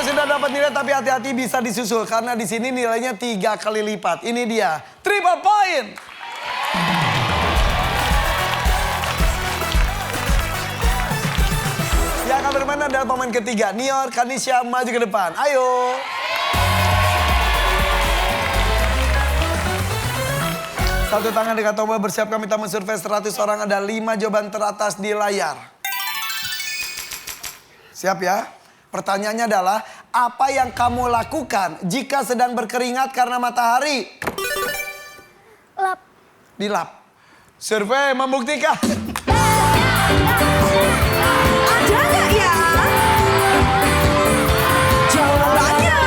sudah dapat nilai tapi hati-hati bisa disusul karena di sini nilainya 3 kali lipat. Ini dia, triple point. Yang akan bermain adalah pemain ketiga, Nior Kanisha, maju ke depan. Ayo. Satu tangan dekat tombol, bersiap kami tamu survei 100 orang, ada 5 jawaban teratas di layar. Siap ya? Pertanyaannya adalah, apa yang kamu lakukan jika sedang berkeringat karena matahari? Lap. Dilap. Survei membuktikan. Ada nggak ya? Jawabannya.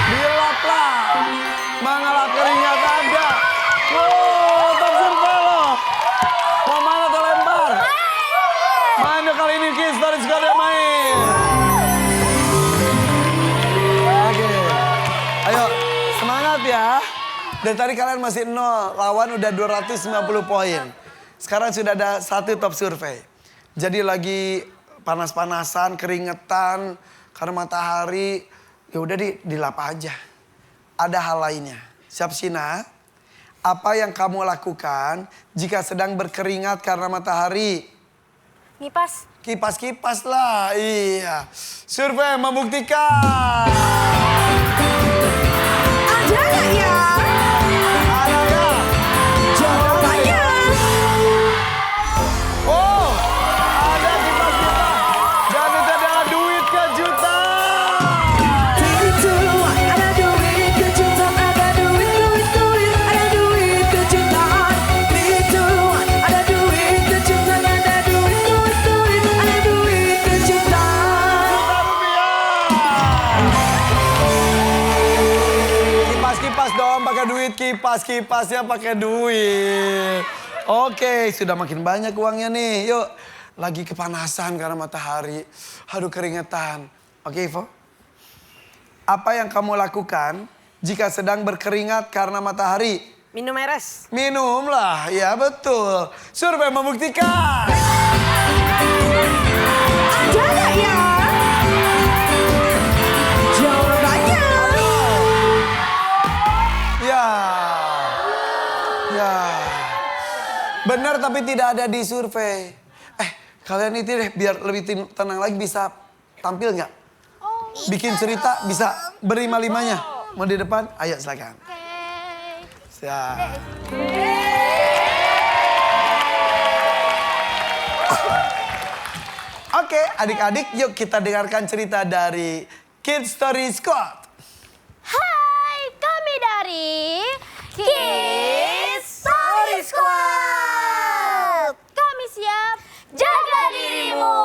Dilap lah. Mengelap keringat ada. Wow, top survei loh. Mau main atau lempar? Main dong kali ini, Kids. Dari sekali yang main. Oke. Ayo, semangat ya. Dan tadi kalian masih 0, lawan udah 290 poin. Sekarang sudah ada 1 top survei. Jadi lagi panas-panasan, keringetan, karena matahari, ya udah dilap aja. Ada hal lainnya. Siap Sina? Apa yang kamu lakukan jika sedang berkeringat karena matahari? Ngipas. Kipas-kipas lah, iya. Survei membuktikan. Ada nggak ya? Ada nggak? Jawabannya. Oh, ada kipas-kipas. Dan itu adalah duit kejutan. Itu ada duit kejutan, ada duit, ada duit kejutan. Itu ada duit kejutan, ada duit, ada duit kejutan. Kipas-kipas dong pakai duit, kipas-kipasnya pakai duit. Oke, sudah makin banyak uangnya nih. Yuk, lagi kepanasan karena matahari. Aduh, keringetan. Oke, Ivo. Apa yang kamu lakukan jika sedang berkeringat karena matahari? Minum eres. Minumlah, ya betul. Survei membuktikan. Ada nggak ya? Jawabannya. Ya. Ya. Benar tapi tidak ada di survei. Kalian itu deh biar lebih tenang lagi bisa tampil nggak? Bikin cerita bisa berlima-limanya. Mau di depan? Ayo silakan. Siap. Oke, adik-adik yuk kita dengarkan cerita dari Kids Story Squad. Hai, kami dari Kids Story Squad. Kami siap jaga dirimu.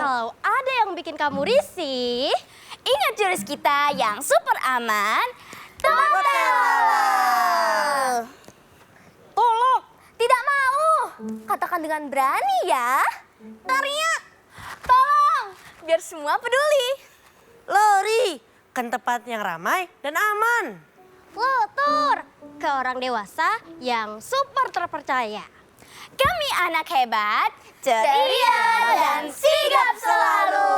Kalau ada yang bikin kamu risih, ingat jurus kita yang super aman, Totelala. Tolong, tidak mau. Katakan dengan berani ya. Teriak, tolong, biar semua peduli. Lori, kan tempat yang ramai dan aman. Lutur ke orang dewasa yang super terpercaya. Kami anak hebat, ceria dan sigap selalu.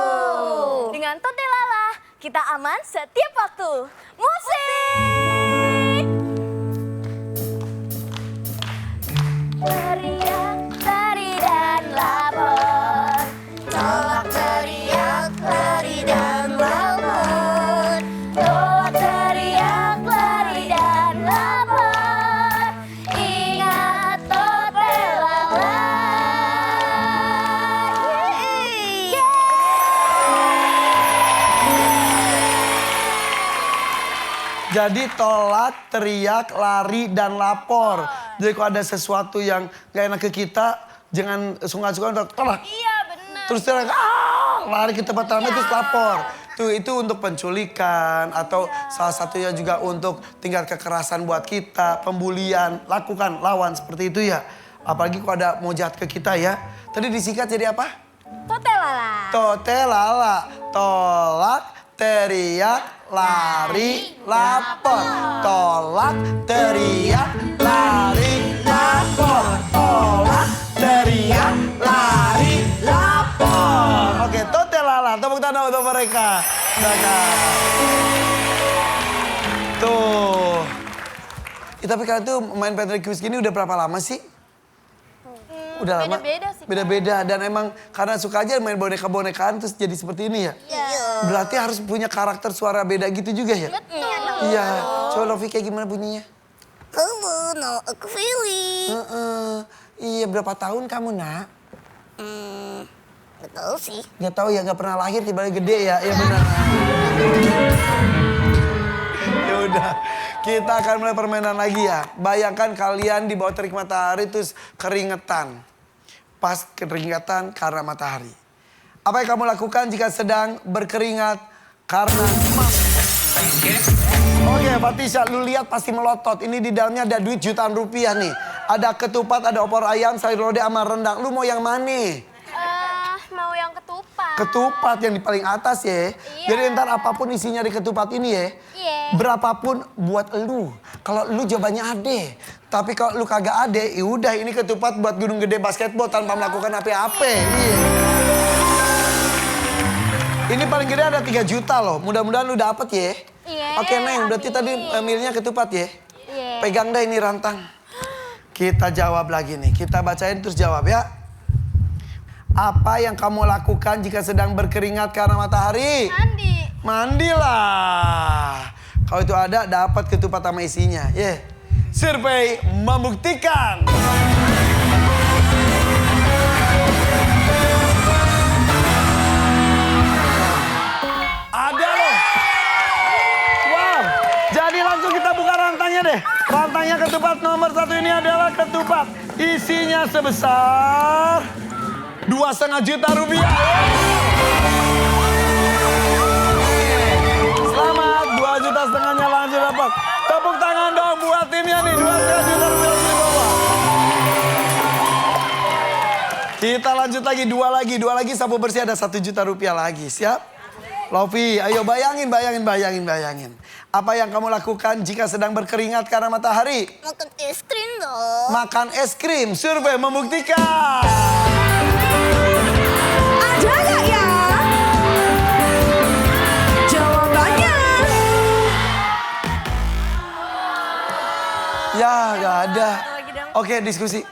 Dengan Totelala, kita aman setiap waktu. Musik! Teriak, lari dan lapor. Tolak teriak, lari dan lapor. Tolak teriak, lari dan lapor. Ingat Totelala. Jadi tolak, teriak, lari, dan lapor. Jadi kalau ada sesuatu yang gak enak ke kita, jangan sungkan-sungkan tolak. Iya benar. Terus teriak, lari ke tempat ramai terus lapor. Tuh itu untuk penculikan atau salah satunya juga untuk tingkat kekerasan buat kita, pembulian, lakukan, lawan seperti itu ya. Apalagi kalau ada mau jahat ke kita ya. Tadi disingkat jadi apa? Totelala. Totelala, tolak, teriak, lari, lapor. Tolak, teriak, lari, lapor. Tolak, teriak, lari, lapor. Oke, Totelala, tepuk tangan untuk mereka. Tuh. Tapi kalian tuh main Patrick Quiz gini udah berapa lama sih? Udah lama? Beda-beda sih, Pak. Beda-beda. Dan emang karena suka aja main boneka-bonekaan terus jadi seperti ini ya? Iya. Berarti harus punya karakter suara beda gitu juga ya? Betul. Iya. Coba Lovi kayak gimana bunyinya? Kamu, no, aku feeling. Iya, berapa tahun kamu, Nak? Gak tau sih. Gak tahu ya, gak pernah lahir tiba-tiba gede ya. Iya benar. Ya udah, kita akan mulai permainan lagi ya. Bayangkan kalian di bawah terik matahari terus keringetan. Pas keringetan karena matahari. Apa yang kamu lakukan jika sedang berkeringat karena Oke, Fatisha, lu lihat pasti melotot. Ini di dalamnya ada duit jutaan rupiah nih. Ada ketupat, ada opor ayam, sayur lodeh sama rendang. Lu mau yang mana? Mau yang ketupat. Ketupat yang di paling atas ya. Iya. Jadi ntar apapun isinya di ketupat ini ya. Iya. Berapapun buat lu. Kalau lu jawabannya ade. Tapi kalau lu kagak ade, yaudah ini ketupat buat gunung gede basketball tanpa melakukan apa-apa. Iya. Ini paling gede ada 3 juta loh. Mudah-mudahan lu dapet ya. Iya. Oke Neng, berarti tadi milihnya ketupat ya. Iya. Pegang dah ini rantang. Kita jawab lagi nih. Kita bacain terus jawab ya. Apa yang kamu lakukan jika sedang berkeringat karena matahari? Mandi. Mandilah. Kalau itu ada, dapat ketupat sama isinya. Ya. Survei membuktikan. Ada loh. Wow. Jadi langsung kita buka rantangnya deh. Rantangnya ketupat nomor 1 ini adalah ketupat. Isinya sebesar 2,5 juta rupiah. Selamat, 2,5 juta langsung dapat. Tepuk tangan dong buat timnya nih, 2,5 juta rupiah di bawah. Kita lanjut lagi, dua lagi sapu bersih ada 1 juta rupiah lagi. Siap? Lovi, ayo bayangin. Apa yang kamu lakukan jika sedang berkeringat karena matahari? Makan es krim dong. Makan es krim, survei membuktikan. Ada nggak ya? Jawabannya. Ya, gak ada. Oke, diskusi.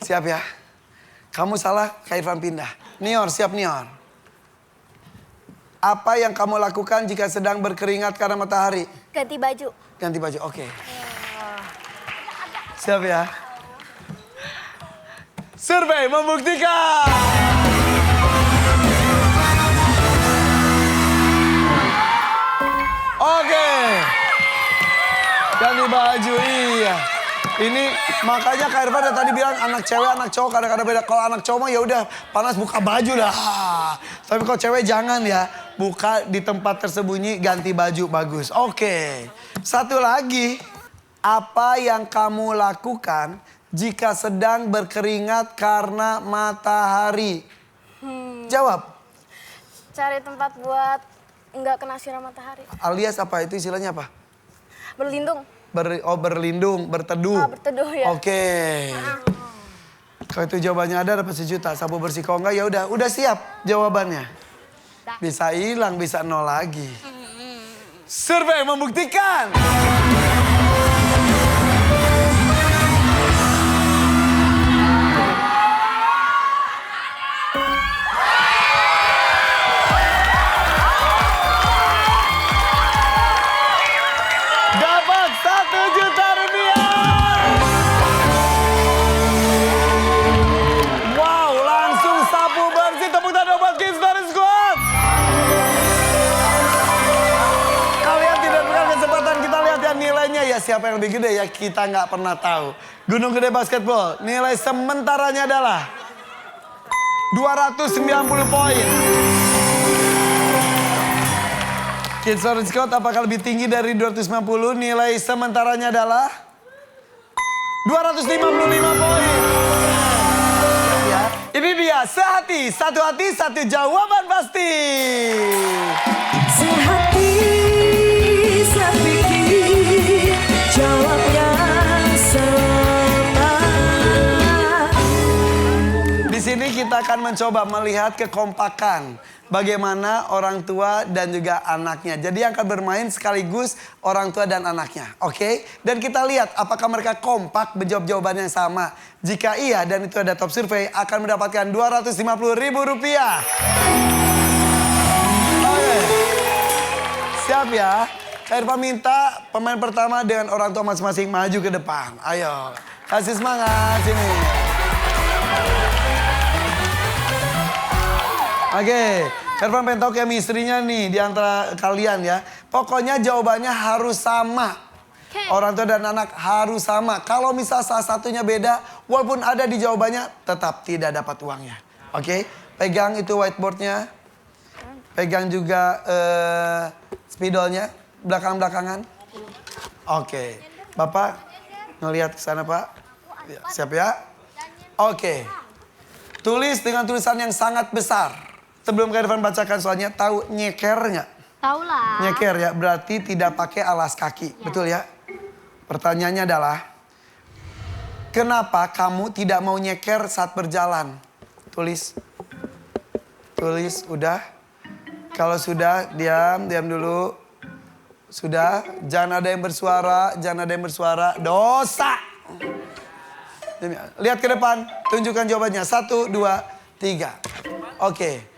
Siap ya? Kamu salah, Kak Irfan pindah. Nior, siap Nior. Apa yang kamu lakukan jika sedang berkeringat karena matahari? Ganti baju. Ganti baju, oke. Siap ya? Survei membuktikan. Oke. Ganti baju, iya. Ini makanya Kak Irfan tadi bilang anak cewek, anak cowok kadang-kadang beda. Kalau anak cowok mah ya udah panas buka baju dah. Tapi kalau cewek jangan ya, buka di tempat tersembunyi, ganti baju bagus. Oke. Satu lagi, apa yang kamu lakukan jika sedang berkeringat karena matahari? Jawab. Cari tempat buat nggak kena sinar matahari. Alias apa itu istilahnya apa? Berlindung. Berlindung, berteduh. Berteduh ya. Oke. Kalau itu jawabannya ada dapat 1 juta. Sapu bersih, kalau enggak ya udah siap jawabannya. Bisa hilang, bisa 0 lagi. Survei membuktikan. Dapat 1 juta rupiah. Wow, langsung sapu bersih. Tepuk tangan buat Kids dari Squad. Kalian tidak punya kesempatan, kita lihat ya nilainya ya. Siapa yang lebih gede ya, kita nggak pernah tahu. Gunung Gede Basketball, nilai sementaranya adalah 290 poin. Kids Orange Squad apakah lebih tinggi dari 290? Nilai sementaranya adalah 255 poin. Ya. Ini dia, sehati, satu jawaban pasti. Sehati, sepikir, jawabnya sama. Di sini kita kita akan mencoba melihat kekompakan. Bagaimana orang tua dan juga anaknya. Jadi yang akan bermain sekaligus orang tua dan anaknya. Oke? Dan kita lihat apakah mereka kompak menjawab jawaban yang sama. Jika iya dan itu ada top survei akan mendapatkan Rp250.000. Oke. Siap ya? Kak Irfan minta pemain pertama dengan orang tua masing-masing maju ke depan. Ayo. Kasih semangat sini. Oke, Irfan pengen tahu chemistry-nya nih di antara kalian ya. Pokoknya jawabannya harus sama. Orang tua dan anak harus sama. Kalau misal salah satunya beda, walaupun ada di jawabannya, tetap tidak dapat uangnya. Oke, pegang itu whiteboard-nya. Pegang juga spidolnya, belakang-belakangan. Oke, Bapak ngelihat ke sana Pak. Siap ya? Oke, tulis dengan tulisan yang sangat besar. Sebelum Kak Irfan bacakan soalnya, tahu nyeker nggak? Tahu lah. Nyeker ya, berarti tidak pakai alas kaki. Ya. Betul ya? Pertanyaannya adalah, kenapa kamu tidak mau nyeker saat berjalan? Tulis. Tulis, udah. Kalau sudah, diam dulu. Sudah, jangan ada yang bersuara, Dosa! Lihat ke depan, tunjukkan jawabannya. 1, 2, 3. Oke.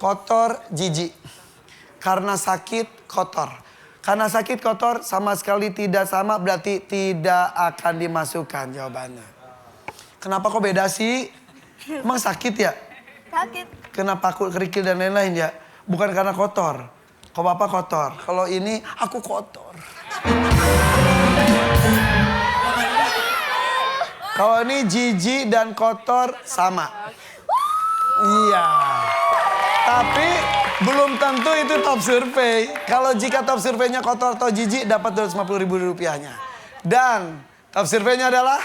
Kotor, jijik. Karena sakit, kotor. Karena sakit, kotor sama sekali tidak sama, berarti tidak akan dimasukkan jawabannya. Kenapa kok beda sih? Emang sakit ya? Sakit. Kenapa aku kerikil dan lain-lain ya? Bukan karena kotor. Kok Bapak kotor? Kalau ini aku kotor. Kalau ini jijik dan kotor sama. Iya. Tapi belum tentu itu top survei. Kalau jika top surveinya kotor atau jijik dapat Rp250.000-nya. Dan top surveinya adalah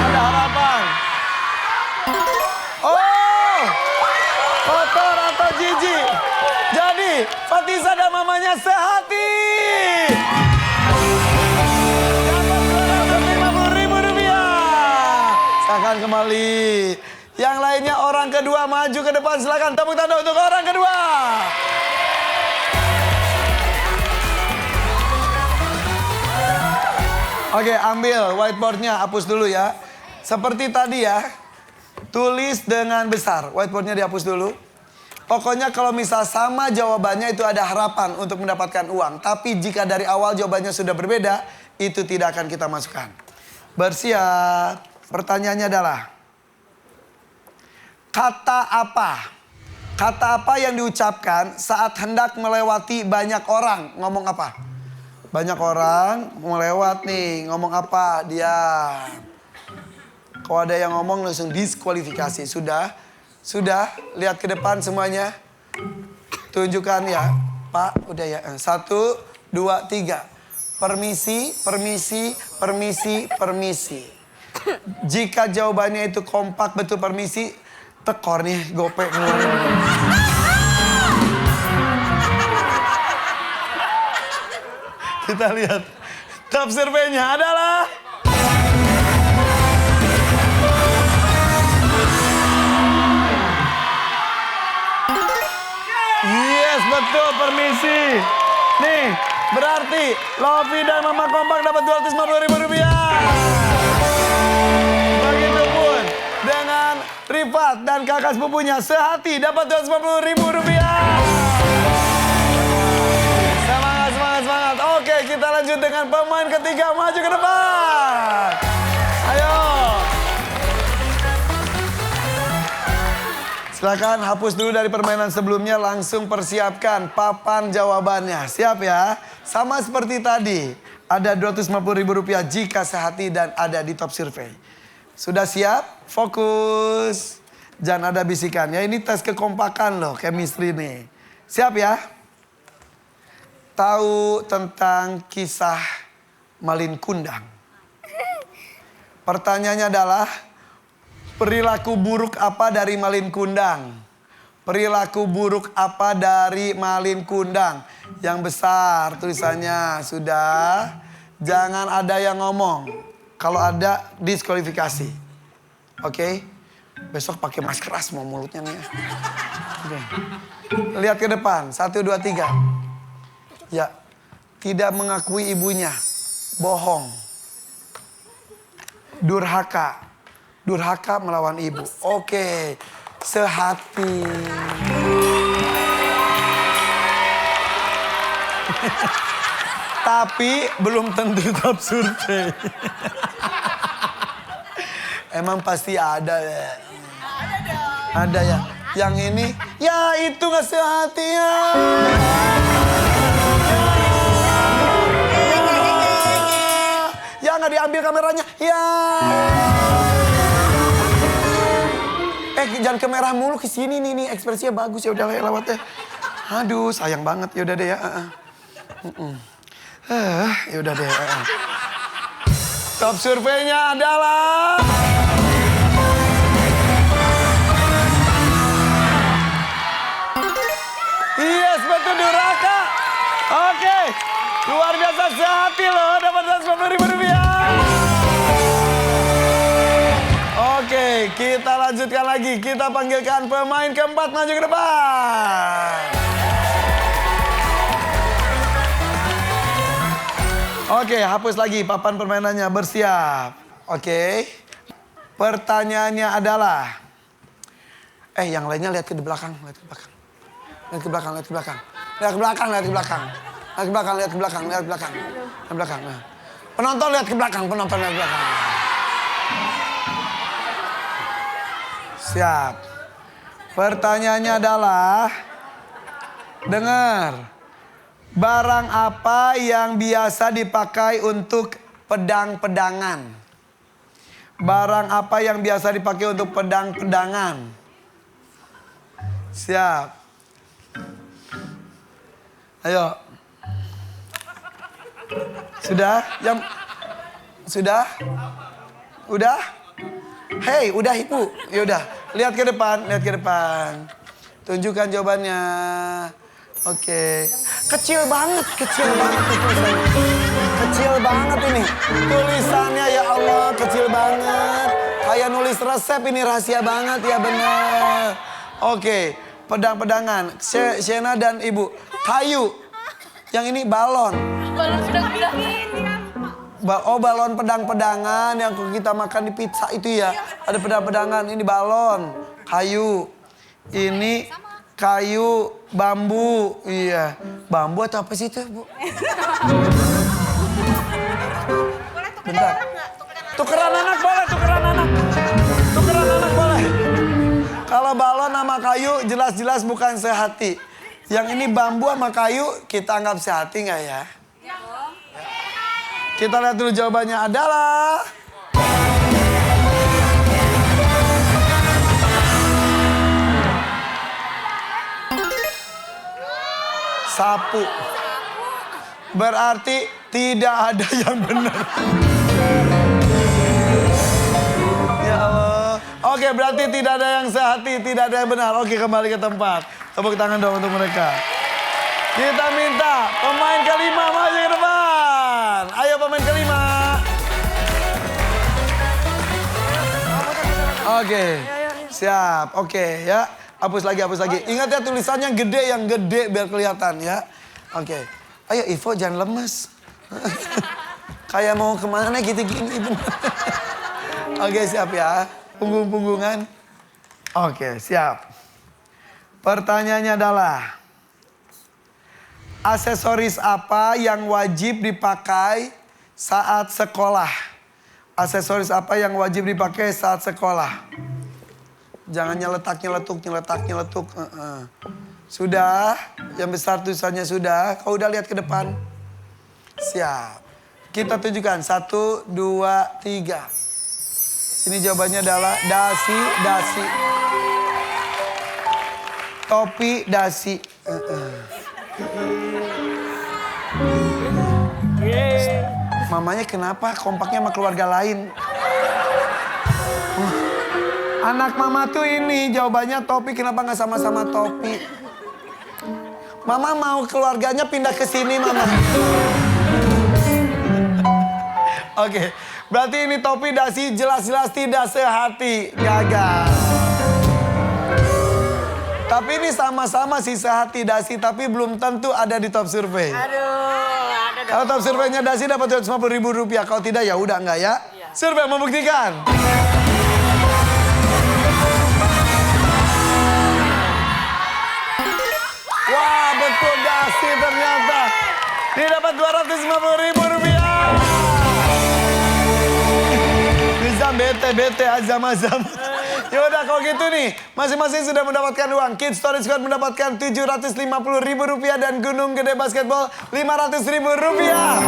ada harapan. Oh, kotor atau jijik. Jadi Fatisa dan mamanya sehati. Akan kembali. Yang lainnya orang kedua maju ke depan. Silakan tepuk tangan untuk orang kedua. Oke, ambil whiteboardnya, hapus dulu ya. Seperti tadi ya, tulis dengan besar. Whiteboardnya dihapus dulu. Pokoknya kalau misal sama jawabannya itu ada harapan untuk mendapatkan uang. Tapi jika dari awal jawabannya sudah berbeda, itu tidak akan kita masukkan. Bersiap. Pertanyaannya adalah, kata apa? Kata apa yang diucapkan saat hendak melewati banyak orang? Ngomong apa? Banyak orang melewat nih, ngomong apa? Dia. Kalau ada yang ngomong langsung diskualifikasi. Sudah, lihat ke depan semuanya. Tunjukkan ya, Pak, udah ya. 1, 2, 3. Permisi. Jika jawabannya itu kompak betul permisi, tekor nih gopek. Kita lihat top surveinya adalah yes, betul permisi. Nih, berarti Lovi dan Mama kompak dapat Rp250.000. Begitupun dengan Rifat dan kakak sepupunya sehati dapat Rp250.000. Semangat. Oke, kita lanjut dengan pemain ketiga maju ke depan. Ayo. Silakan hapus dulu dari permainan sebelumnya, langsung persiapkan papan jawabannya. Siap ya? Sama seperti tadi, ada Rp250.000 jika sehati dan ada di top survei. Sudah siap? Fokus. Jangan ada bisikan. Ya, ini tes kekompakan loh, chemistry nih. Siap ya? Tahu tentang kisah Malin Kundang. Pertanyaannya adalah, perilaku buruk apa dari Malin Kundang? Perilaku buruk apa dari Malin Kundang? Yang besar tulisannya, sudah. Jangan ada yang ngomong. Kalau ada diskualifikasi. Oke? Besok pakai masker semua mulutnya nih. Oke. Lihat ke depan. 1, 2, 3. Ya. Tidak mengakui ibunya. Bohong. Durhaka. Durhaka melawan ibu. Oke. Sehati. Tapi belum tentu top survei. Emang pasti ada ya. Ada ya. Yang ini, ya itu gak sehati ya. Ya gak diambil kameranya. Ya. Jangan ke merah mulu, ke sini nih ekspresinya bagus ya udah lewat ya. Aduh, sayang banget. Ya udah deh ya. Ya udah deh. Top surveinya adalah yes, betul Durhaka. Oke. Luar biasa sehati loh, dapat 150.000 rupiah. Oke, kita lanjutkan lagi. Kita panggilkan pemain keempat maju ke depan. Oke, hapus lagi papan permainannya, bersiap. Oke. Pertanyaannya adalah, yang lainnya lihat ke belakang, lihat ke belakang. Lihat ke belakang, lihat ke belakang. Lihat ke belakang, lihat ke belakang. Lihat ke belakang, lihat ke belakang, lihat ke belakang. Lihat ke belakang. Nah. Penonton lihat ke belakang, penonton lihat ke belakang. Siap. Pertanyaannya adalah, dengar. Barang apa yang biasa dipakai untuk pedang-pedangan? Barang apa yang biasa dipakai untuk pedang-pedangan? Siap. Ayo. Sudah? Sudah? Udah? Hei, udah Ibu. Ya udah, lihat ke depan, lihat ke depan. Tunjukkan jawabannya. Oke. Kecil banget ini tulisannya. Kecil banget ini. Tulisannya ya Allah, kecil banget. Kayak nulis resep ini, rahasia banget ya benar. Oke, pedang-pedangan. Shena dan Ibu. Kayu. Yang ini balon. Balon pedang-pedangan. Balon pedang-pedangan yang kita makan di pizza itu ya. Ada pedang-pedangan, ini balon. Kayu. Ini kayu, bambu. Iya. Bambu atau apa sih itu, Bu? Bentar. Tukeran anak boleh, tukeran anak. Tukeran anak boleh. Kalau balon sama kayu jelas-jelas bukan sehati. Yang ini bambu sama kayu kita anggap sehati nggak ya? Kita lihat dulu jawabannya adalah sapu. Berarti tidak ada yang benar. Ya Allah. Oke, berarti tidak ada yang sehati, tidak ada yang benar. Oke, kembali ke tempat. Tepuk tangan dong untuk mereka. Kita minta pemain kelima maju ke depan. Ayo pemain kelima. Oke, siap. Oke ya. Hapus lagi, hapus lagi. Ingat ya tulisannya gede, yang gede biar kelihatan ya. Oke. Ayo Ivo jangan lemes. Kayak mau kemana gitu gini. Oke siap ya. Punggung-punggungan. Oke siap. Pertanyaannya adalah, aksesoris apa yang wajib dipakai saat sekolah? Aksesoris apa yang wajib dipakai saat sekolah? Jangan nyeletak-nyeletuk. Sudah, yang besar tulisannya sudah. Kau udah lihat ke depan? Siap. Kita tunjukkan, 1, 2, 3. Ini jawabannya adalah dasi. Topi, dasi. Mamanya kenapa kompaknya sama keluarga lain? Anak mama tuh ini jawabannya topi, kenapa nggak sama-sama topi? Mama mau keluarganya pindah ke sini, Mama. Oke, Berarti ini topi dasi jelas-jelas tidak sehati. Gagal. Tapi ini sama-sama sih sehati dasi, tapi belum tentu ada di top survei. Kalau top surveinya dasi dapat 250.000 rupiah. Kalau tidak ya udah enggak ya. Survei membuktikan. Wah, betul dasi ternyata. Ini dapat 250.000 rupiah. Nizam bete azam. Yaudah kalau gitu nih, masing-masing sudah mendapatkan uang. Kids Story Squad mendapatkan 750.000 rupiah dan Gunung Gede Basketball 500.000 rupiah.